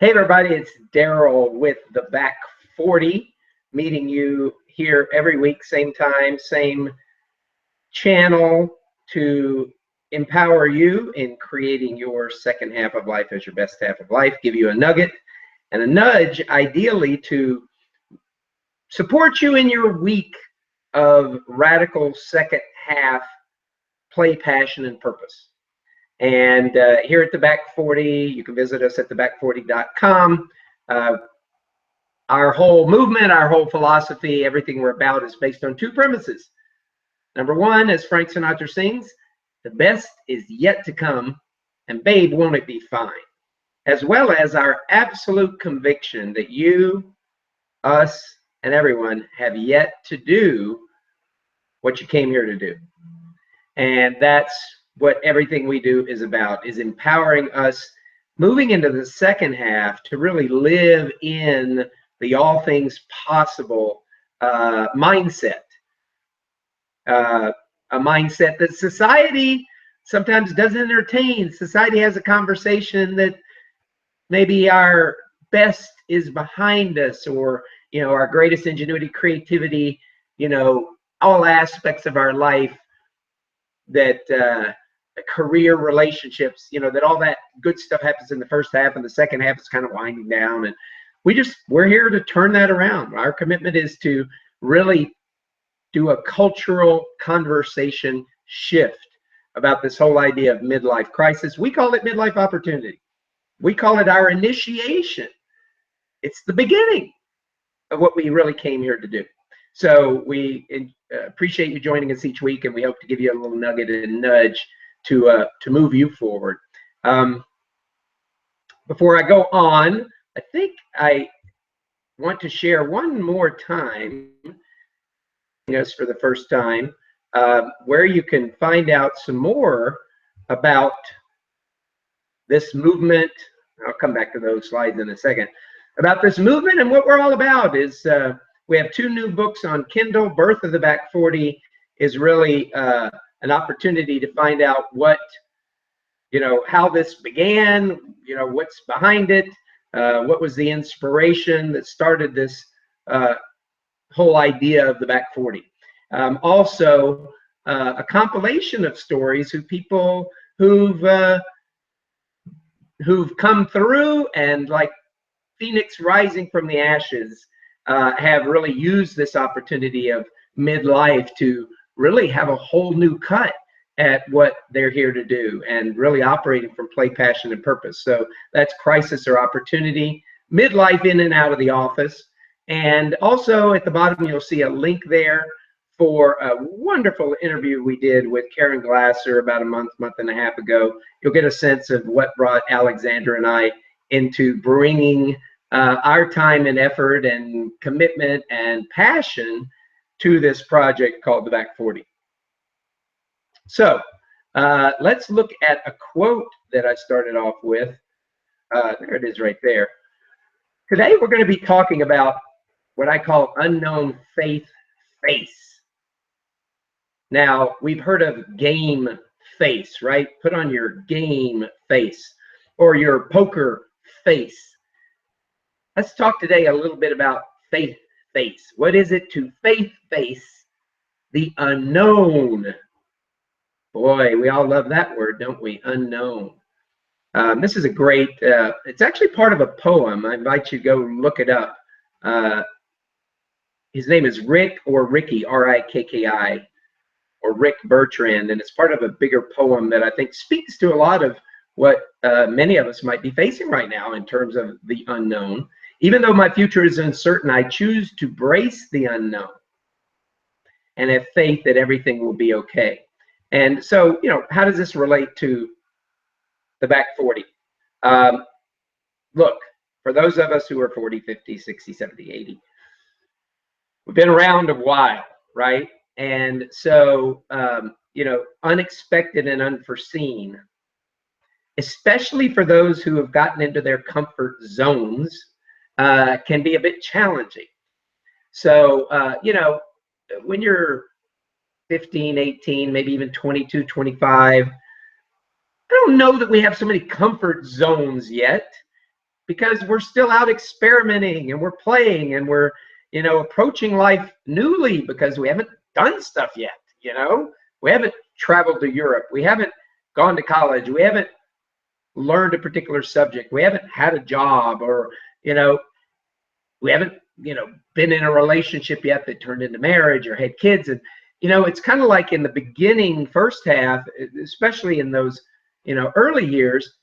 Hey everybody, it's Darrell with the Back 40, meeting you here every week, same time, same channel, to empower you in creating your second half of life as your best half of life, give you a nugget and a nudge, ideally to support you in your week of radical second half play, passion, and purpose. And here at the Back 40, you can visit us at theback40.com. Our whole movement, our whole philosophy, everything we're about is based on two premises. Number one, as Frank Sinatra sings, the best is yet to come, and babe, won't it be fine? As well as our absolute conviction that you, us, and everyone have yet to do what you came here to do. And that's what everything we do is about, is empowering us moving into the second half to really live in the all things possible mindset. A mindset that society sometimes doesn't entertain. Society has a conversation that maybe our best is behind us, or our greatest ingenuity, creativity, all aspects of our life, that career, relationships, that all that good stuff happens in the first half, and the second half is kind of winding down. And we're here to turn that around. Our commitment is to really do a cultural conversation shift about this whole idea of midlife crisis. We call it midlife opportunity. We call it our initiation. It's the beginning of what we really came here to do. So we appreciate you joining us each week, and we hope to give you a little nugget and nudge to move you forward. Before I go on, I think I want to share one more time, for the first time, where you can find out some more about this movement. I'll come back to those slides in a second. About this movement and what we're all about is we have two new books on Kindle. Birth of the Back 40 is really an opportunity to find out what, how this began, what's behind it, what was the inspiration that started this whole idea of the Back 40. Also, a compilation of stories of people who've come through and, like Phoenix rising from the ashes, have really used this opportunity of midlife to really have a whole new cut at what they're here to do, and really operating from play, passion, and purpose. So that's crisis or opportunity, midlife in and out of the office. And also at the bottom, you'll see a link there for a wonderful interview we did with Karen Glasser about a month and a half ago. You'll get a sense of what brought Alexandra and I into bringing our time and effort and commitment and passion to this project called the Back 40. So let's look at a quote that I started off with. There it is right there. Today we're going to be talking about what I call unknown faith face. Now, we've heard of game face, right? Put on your game face or your poker face. Let's talk today a little bit about faith face. What is it to faith face the unknown? Boy, we all love that word, don't we? Unknown. This is a great, it's actually part of a poem. I invite you to go look it up. His name is Rick, or Ricky, R-I-K-K-I, or Rick Bertrand, and it's part of a bigger poem that I think speaks to a lot of what many of us might be facing right now in terms of the unknown. Even though my future is uncertain, I choose to brace the unknown and have faith that everything will be okay. And so, how does this relate to the Back 40? Look, for those of us who are 40, 50, 60, 70, 80, we've been around a while, right? And so, unexpected and unforeseen, especially for those who have gotten into their comfort zones, can be a bit challenging. So, when you're 15, 18, maybe even 22, 25, I don't know that we have so many comfort zones yet, because we're still out experimenting and we're playing and we're, approaching life newly because we haven't done stuff yet. We haven't traveled to Europe. We haven't gone to college. We haven't learned a particular subject. We haven't had a job, or, we haven't, been in a relationship yet that turned into marriage or had kids. And, it's kind of like in the beginning, first half, especially in those, early years,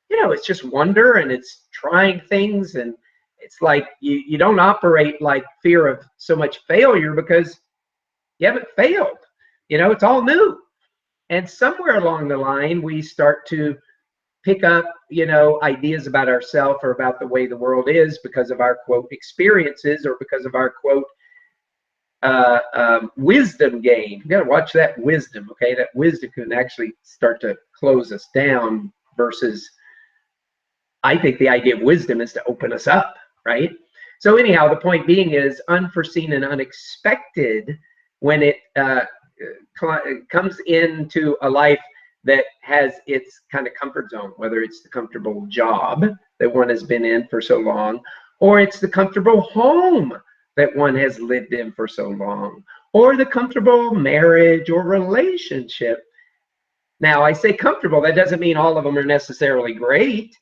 it's just wonder and it's trying things. And it's like you don't operate like fear of so much failure because you haven't failed. It's all new. And somewhere along the line, we start to pick up, ideas about ourselves or about the way the world is because of our, quote, experiences, or because of our, quote, wisdom gain. You got to watch that wisdom, okay? That wisdom can actually start to close us down versus, I think the idea of wisdom is to open us up, right? So anyhow, the point being is unforeseen and unexpected when it comes into a life that has its kind of comfort zone, whether it's the comfortable job that one has been in for so long, or it's the comfortable home that one has lived in for so long, or the comfortable marriage or relationship. Now, I say comfortable, that doesn't mean all of them are necessarily great,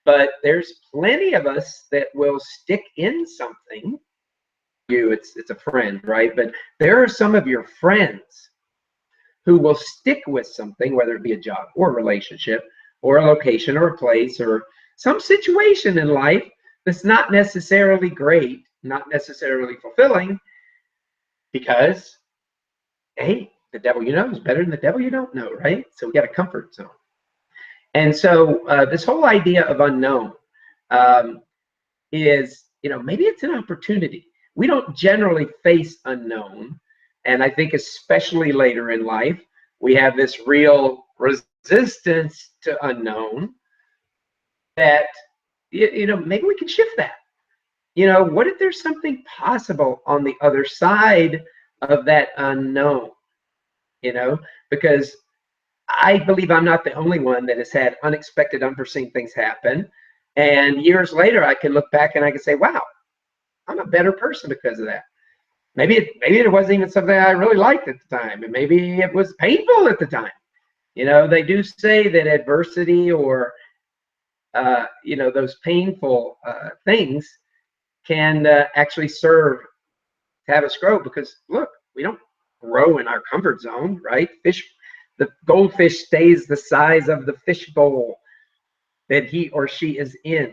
but there's plenty of us that will stick in something. It's a friend, right? But there are some of your friends who will stick with something, whether it be a job or a relationship or a location or a place or some situation in life that's not necessarily great, not necessarily fulfilling, because, hey, the devil you know is better than the devil you don't know, right? So we got a comfort zone. And so this whole idea of unknown is, maybe it's an opportunity. We don't generally face unknown. And I think especially later in life, we have this real resistance to unknown that, maybe we can shift that. What if there's something possible on the other side of that unknown? Because I believe I'm not the only one that has had unexpected, unforeseen things happen. And years later, I can look back and I can say, wow, I'm a better person because of that. Maybe it wasn't even something I really liked at the time, and maybe it was painful at the time. They do say that adversity or, those painful things can actually serve to have us grow, because look, we don't grow in our comfort zone, right? The goldfish stays the size of the fish bowl that he or she is in.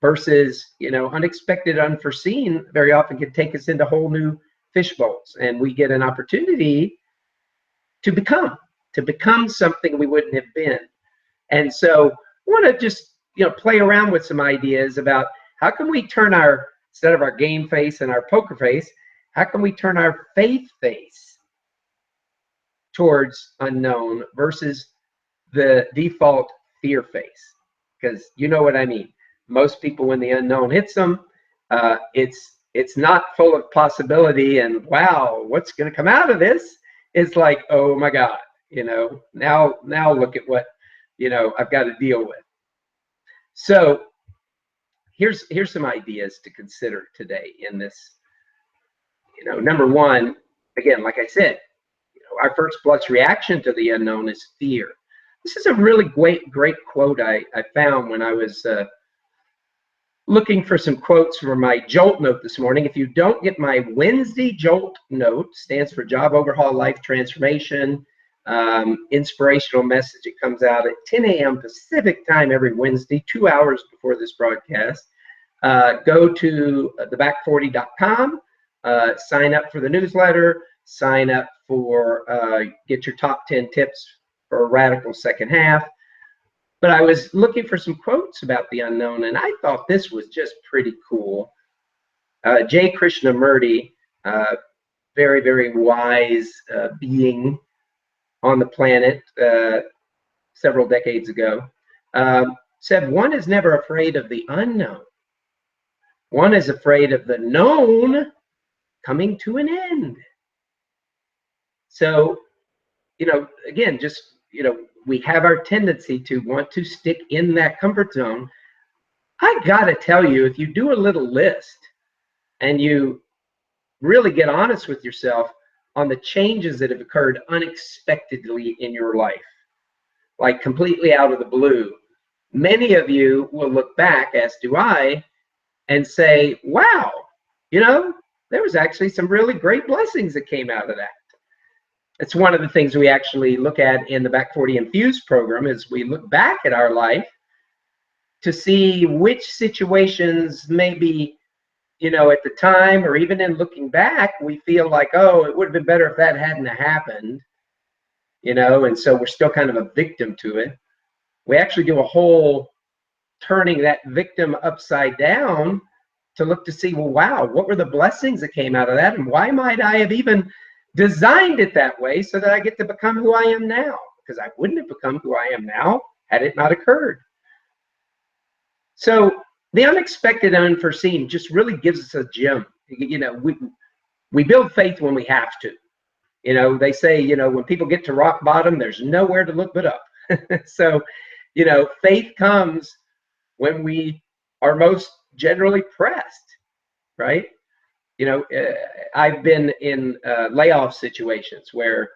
Versus, unexpected, unforeseen very often can take us into whole new fish bowls, and we get an opportunity to become something we wouldn't have been. And so I want to just, play around with some ideas about how can we turn instead of our game face and our poker face, how can we turn our faith face towards unknown versus the default fear face? Because you know what I mean. Most people, when the unknown hits them, it's not full of possibility and wow, what's going to come out of this? It's like, oh my God, now look at what I've got to deal with. So here's some ideas to consider today in this. Number one, again, like I said, our first blush reaction to the unknown is fear. This is a really great quote I found when I was looking for some quotes for my Jolt note this morning. If you don't get my Wednesday Jolt note, stands for Job Overhaul Life Transformation, inspirational message. It comes out at 10 a.m. Pacific time every Wednesday, 2 hours before this broadcast. Go to theback40.com, sign up for the newsletter, sign up for get your top 10 tips for a radical second half. But I was looking for some quotes about the unknown, and I thought this was just pretty cool. J. Krishnamurti, very, very wise being on the planet several decades ago, said, one is never afraid of the unknown. One is afraid of the known coming to an end. So, again, just, we have our tendency to want to stick in that comfort zone, I gotta tell you, if you do a little list and you really get honest with yourself on the changes that have occurred unexpectedly in your life, like completely out of the blue, many of you will look back, as do I, and say, wow, there was actually some really great blessings that came out of that. It's one of the things we actually look at in the Back 40 Infuse program, is we look back at our life to see which situations maybe, at the time, or even in looking back, we feel like, oh, it would have been better if that hadn't happened, and so we're still kind of a victim to it. We actually do a whole turning that victim upside down to look to see, well, wow, what were the blessings that came out of that? And why might I have even designed it that way so that I get to become who I am now? Because I wouldn't have become who I am now had it not occurred. So the unexpected and unforeseen just really gives us a gem. We build faith when we have to. They say, when people get to rock bottom, there's nowhere to look but up. So, faith comes when we are most generally pressed, right? I've been in layoff situations where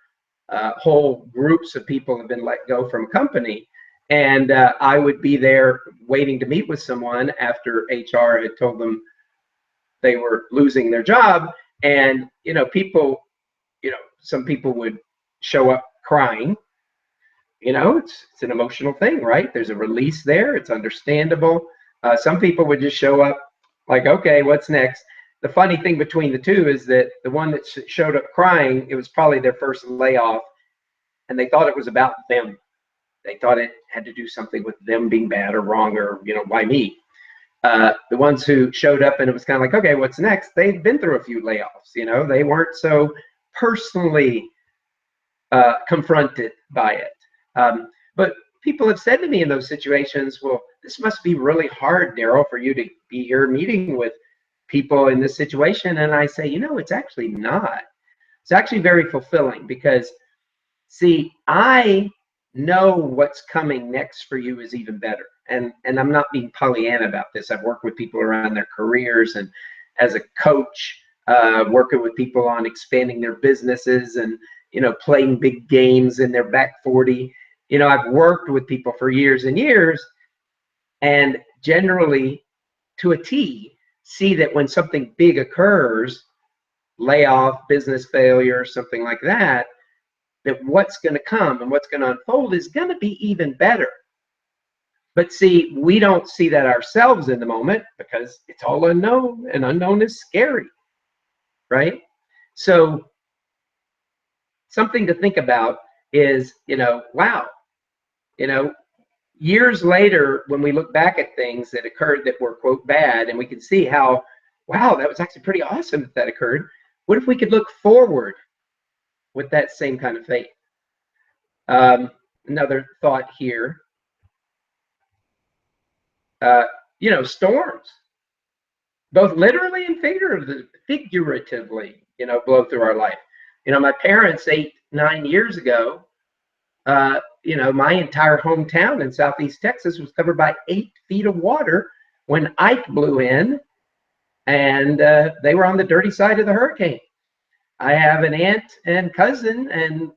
whole groups of people have been let go from a company, and I would be there waiting to meet with someone after HR had told them they were losing their job. And, some people would show up crying. It's an emotional thing, right? There's a release there. It's understandable. Some people would just show up like, okay, what's next? The funny thing between the two is that the one that showed up crying, it was probably their first layoff, and they thought it was about them. They thought it had to do something with them being bad or wrong, or, why me? The ones who showed up and it was kind of like, okay, what's next? They've been through a few layoffs, they weren't so personally confronted by it. But people have said to me in those situations, well, this must be really hard, Darrell, for you to be here meeting with people in this situation. And I say, it's actually not. It's actually very fulfilling, because, see, I know what's coming next for you is even better. And I'm not being Pollyanna about this. I've worked with people around their careers, and as a coach, working with people on expanding their businesses and, playing big games in their back 40. I've worked with people for years and years, and generally, to a T, see that when something big occurs, layoff, business failure, something like that, that what's going to come and what's going to unfold is going to be even better. But see, we don't see that ourselves in the moment because it's all unknown, and unknown is scary, right? So something to think about is, wow, years later, when we look back at things that occurred that were, quote, bad, and we can see how, wow, that was actually pretty awesome that occurred. What if we could look forward with that same kind of faith? Another thought here, storms, both literally and figuratively, blow through our life. My parents 8-9 years ago, my entire hometown in Southeast Texas was covered by 8 feet of water when Ike blew in, and they were on the dirty side of the hurricane. I have an aunt and cousin and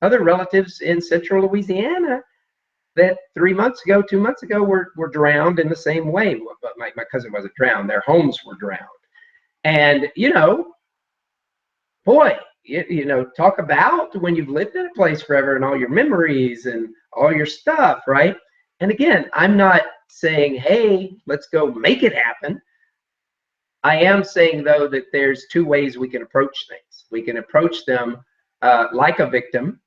other relatives in central Louisiana that 2 months ago were drowned in the same way. But my cousin wasn't drowned. Their homes were drowned. And, boy, talk about when you've lived in a place forever and all your memories and all your stuff, right? And again, I'm not saying, hey, let's go make it happen. I am saying, though, that there's 2 ways we can approach things. We can approach them like a victim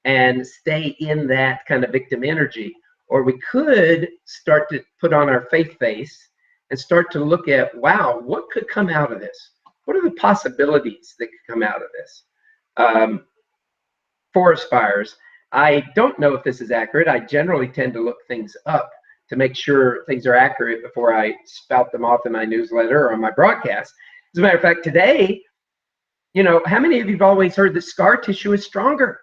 and stay in that kind of victim energy, or we could start to put on our faith face and start to look at, wow, what could come out of this? What are the possibilities that could come out of this? Forest fires. I don't know if this is accurate. I generally tend to look things up to make sure things are accurate before I spout them off in my newsletter or on my broadcast. As a matter of fact, today, how many of you have always heard that scar tissue is stronger?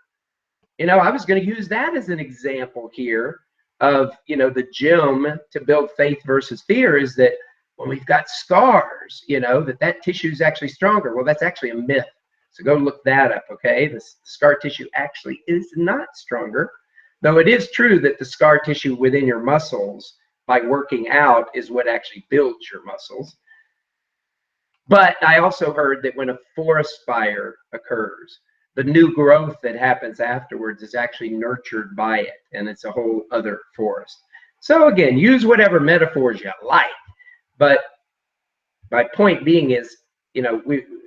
I was going to use that as an example here of, the gym to build faith versus fear is that when we've got scars, that tissue is actually stronger. Well, that's actually a myth. So go look that up, okay? The scar tissue actually is not stronger, though it is true that the scar tissue within your muscles, by working out, is what actually builds your muscles. But I also heard that when a forest fire occurs, the new growth that happens afterwards is actually nurtured by it, and it's a whole other forest. So again, use whatever metaphors you like, but my point being is,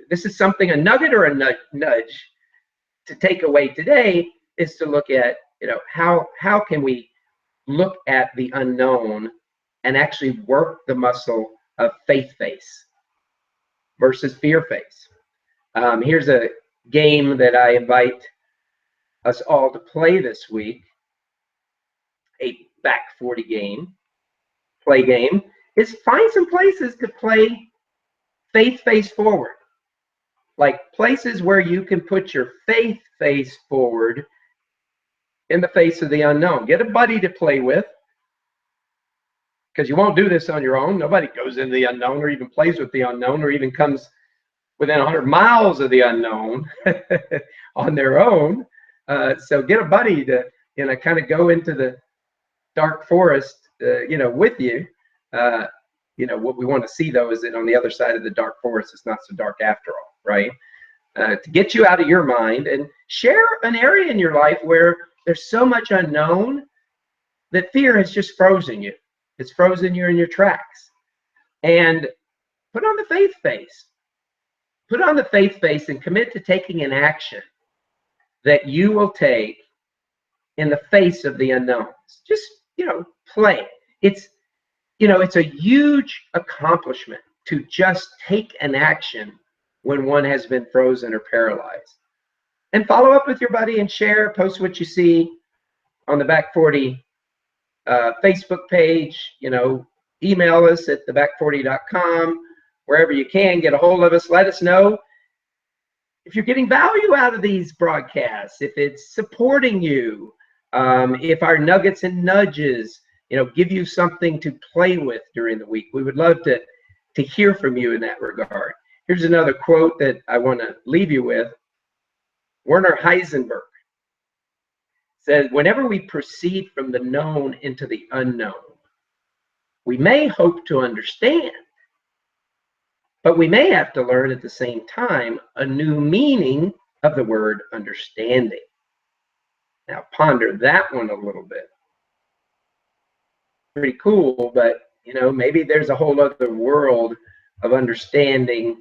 this is something, a nugget or a nudge to take away today is to look at, how can we look at the unknown and actually work the muscle of faith face versus fear face. Here's a game that I invite us all to play this week, a Back 40 play game, is find some places to play faith face forward. Like places where you can put your faith face forward in the face of the unknown. Get a buddy to play with, because you won't do this on your own. Nobody goes into the unknown or even plays with the unknown or even comes within 100 miles of the unknown on their own. So get a buddy to, kind of go into the dark forest, with you. What we want to see, though, is that on the other side of the dark forest, it's not so dark after all, right? To get you out of your mind and share an area in your life where there's so much unknown that fear has just frozen you. It's frozen you in your tracks. And put on the faith face. Put on the faith face and commit to taking an action that you will take in the face of the unknowns. Just, play. It's a huge accomplishment to just take an action when one has been frozen or paralyzed. And follow up with your buddy and share, post what you see on the Back 40 Facebook page, email us at theback40.com, wherever you can, get a hold of us. Let us know if you're getting value out of these broadcasts, if it's supporting you, if our nuggets and nudges, give you something to play with during the week. We would love to hear from you in that regard. Here's another quote that I want to leave you with. Werner Heisenberg said, whenever we proceed from the known into the unknown, we may hope to understand, but we may have to learn at the same time a new meaning of the word understanding. Now ponder that one a little bit. Pretty cool, but maybe there's a whole other world of understanding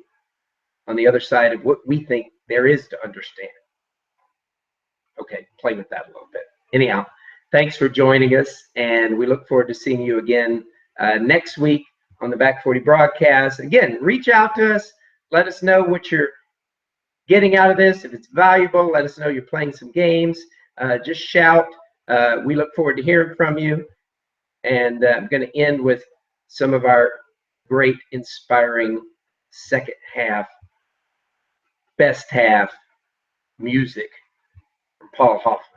on the other side of what we think there is to understand. Okay, play with that a little bit. Anyhow, thanks for joining us, and we look forward to seeing you again next week on the Back 40 broadcast. Again, reach out to us. Let us know what you're getting out of this. If it's valuable, let us know you're playing some games. Just shout. We look forward to hearing from you. And I'm going to end with some of our great, inspiring second half, best half music from Paul Hoffman.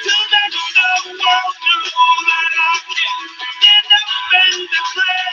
To let the world know that I can stand up and declare.